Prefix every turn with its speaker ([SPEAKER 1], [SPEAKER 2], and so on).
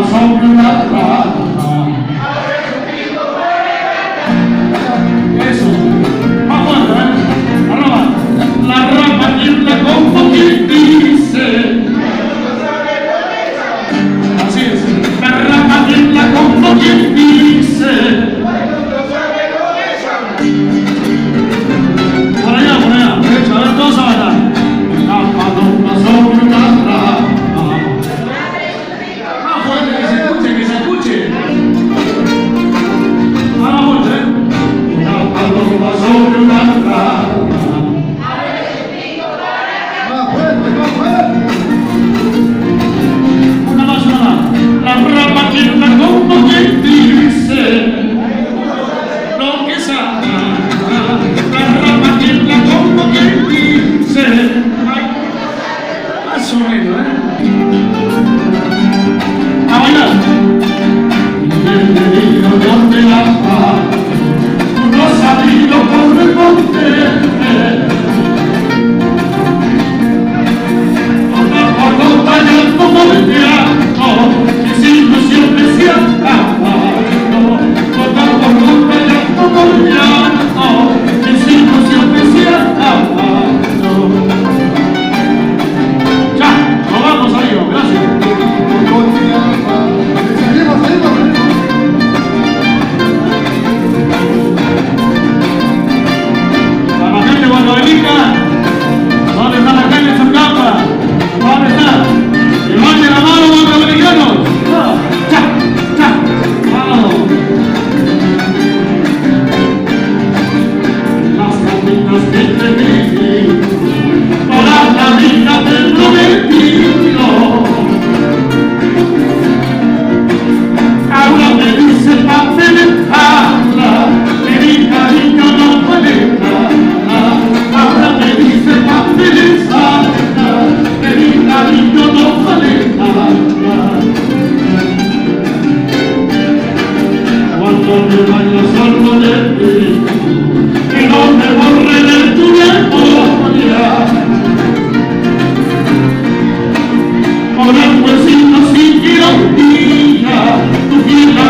[SPEAKER 1] sobre una rama. Eso, más fuerte, arriba. La rama tiembla como quien dice. Así es, la rama tiembla como quien dice. Por allá, derecha, a ver, todos a bailar. La paloma sobre una rama. Más fuerte, que se escuche, que se escuche. Ahora mucho, La paloma sobre una rama. Más fuerte, más fuerte. Una más. La rama tiembla como quien dice. Lo que sabe. La rama tiembla como quien dice. Más o menos, A bailar. Bienvenido donde la paz, no sabido corresponder. Por acompañando por el teatro, mis ilusiones se acabaron. Por acompañando por el teatro, mis ilusiones se acabaron. Ya, nos vamos ahí, gracias. Para la gente guadalupeca, ¿dónde está la calle Surcampa? ¿Dónde está? Levante la mano, guadalupecanos. Vamos. Las caminas que te di, todas las vidas del prometido. Ahora me dice papel, habla, que mi cariño no vale nada. Ahora me dice papel, habla, que mi cariño no vale nada. Cuando me vayas solo de ti, que no me borre de tu memoria. Por el huesito sin ironía, tu vida